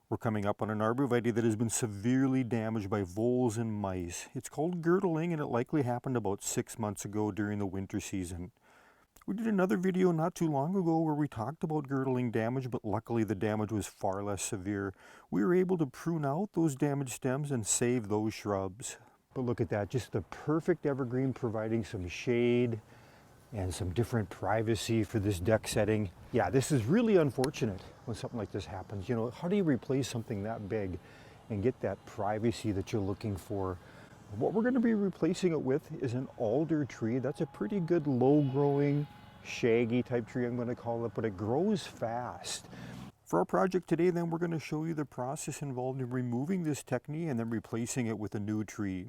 We're coming up on an arborvitae that has been severely damaged by voles and mice. It's called girdling, and it likely happened about 6 months ago during the winter season. We did another video not too long ago where we talked about girdling damage, but luckily the damage was far less severe. We were able to prune out those damaged stems and save those shrubs. But look at that, just the perfect evergreen, providing some shade and some different privacy for this deck setting. Yeah, this is really unfortunate when something like this happens. You know, how do you replace something that big and get that privacy that you're looking for? What we're going to be replacing it with is an alder tree. That's a pretty good low-growing, shaggy type tree, I'm going to call it, but it grows fast. For our project today, then, we're going to show you the process involved in removing this Techny and then replacing it with a new tree.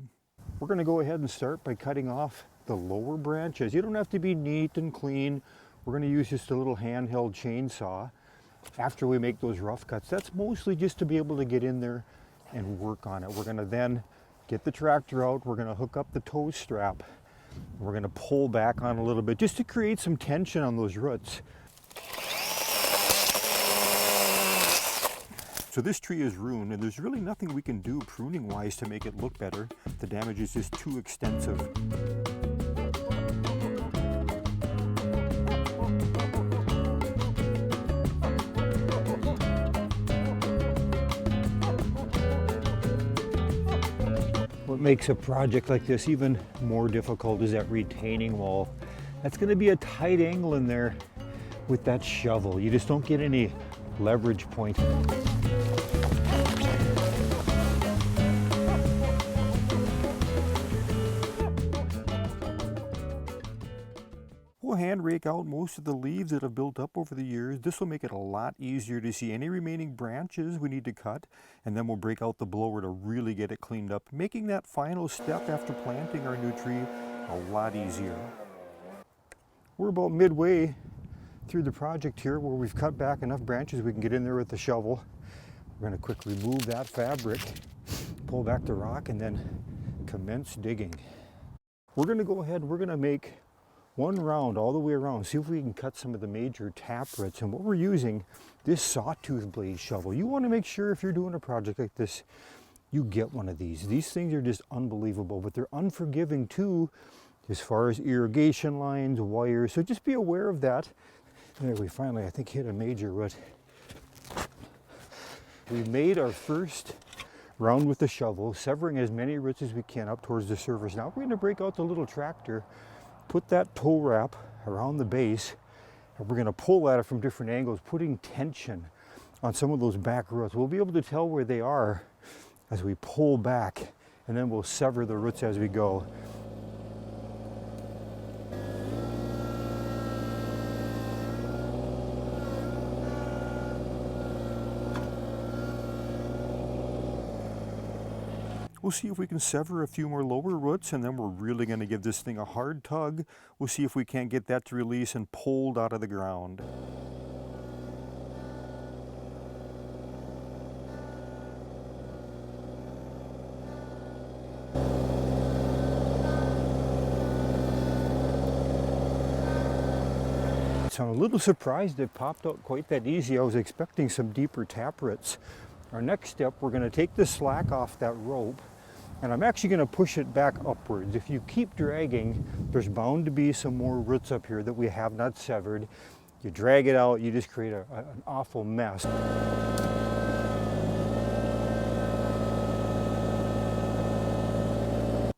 We're going to go ahead and start by cutting off the lower branches. You don't have to be neat and clean. We're going to use just a little handheld chainsaw after we make those rough cuts. That's mostly just to be able to get in there and work on it. We're going to then get the tractor out. We're going to hook up the toe strap. We're going to pull back on a little bit just to create some tension on those roots. So this tree is ruined, and there's really nothing we can do pruning wise to make it look better. The damage is just too extensive. What makes a project like this even more difficult is that retaining wall. That's going to be a tight angle in there with that shovel. You just don't get any leverage point. We'll hand rake out most of the leaves that have built up over the years. This will make it a lot easier to see any remaining branches we need to cut, and then we'll break out the blower to really get it cleaned up, making that final step after planting our new tree a lot easier. We're about midway through the project here, where we've cut back enough branches we can get in there with the shovel. We're going to quickly remove that fabric, pull back the rock, and then commence digging. We're going to go ahead, we're going to make one round all the way around, see if we can cut some of the major taproots. And what we're using, this sawtooth blade shovel. You want to make sure if you're doing a project like this, you get one of these. These things are just unbelievable, but they're unforgiving too, as far as irrigation lines, wires. So just be aware of that. There, we finally, I think, hit a major root. We made our first round with the shovel, severing as many roots as we can up towards the surface. Now we're going to break out the little tractor, put that toe wrap around the base, and we're going to pull at it from different angles, putting tension on some of those back roots. We'll be able to tell where they are as we pull back, and then we'll sever the roots as we go. We'll see if we can sever a few more lower roots, and then we're really going to give this thing a hard tug. We'll see if we can't get that to release and pulled out of the ground. So I'm a little surprised it popped out quite that easy. I was expecting some deeper taproots. Our next step, we're going to take the slack off that rope, and I'm actually going to push it back upwards. If you keep dragging, there's bound to be some more roots up here that we have not severed. You drag it out, you just create an awful mess.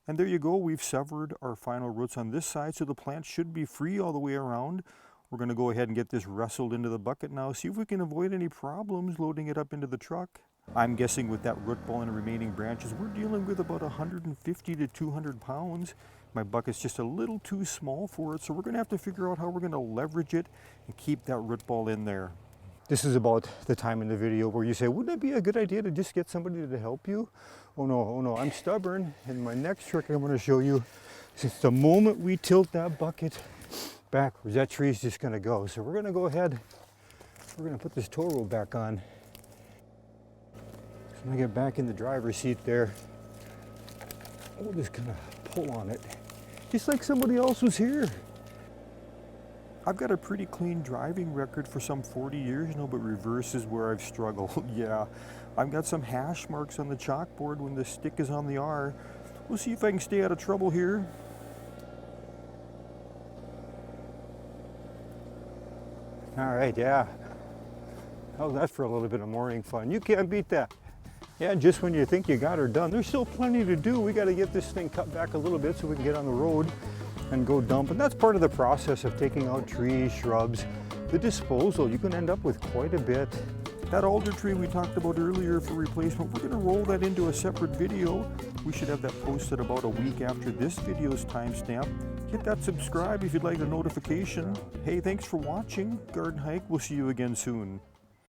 And there you go, we've severed our final roots on this side, so the plant should be free all the way around. We're going to go ahead and get this wrestled into the bucket now, see if we can avoid any problems loading it up into the truck. I'm guessing with that root ball and the remaining branches, we're dealing with about 150 to 200 pounds. My bucket's just a little too small for it, so we're going to have to figure out how we're going to leverage it and keep that root ball in there. This is about the time in the video where you say, wouldn't it be a good idea to just get somebody to help you? Oh no, I'm stubborn. And my next trick I'm going to show you, since the moment we tilt that bucket backwards, that tree's just going to go. So we're going to go ahead, we're going to put this tow rope back on. So when I get back in the driver's seat there, we're just going to pull on it, just like somebody else was here. I've got a pretty clean driving record for some 40 years now, but reverse is where I've struggled. Yeah, I've got some hash marks on the chalkboard when the stick is on the R. We'll see if I can stay out of trouble here. All right, yeah. How's that for a little bit of morning fun? You can't beat that. Yeah, just when you think you got her done, there's still plenty to do. We got to get this thing cut back a little bit so we can get on the road and go dump. And that's part of the process of taking out trees, shrubs. The disposal, you can end up with quite a bit. That alder tree we talked about earlier for replacement, we're going to roll that into a separate video. We should have that posted about a week after this video's timestamp. Hit that subscribe if you'd like a notification. Hey, thanks for watching Garden Hike. We'll see you again soon.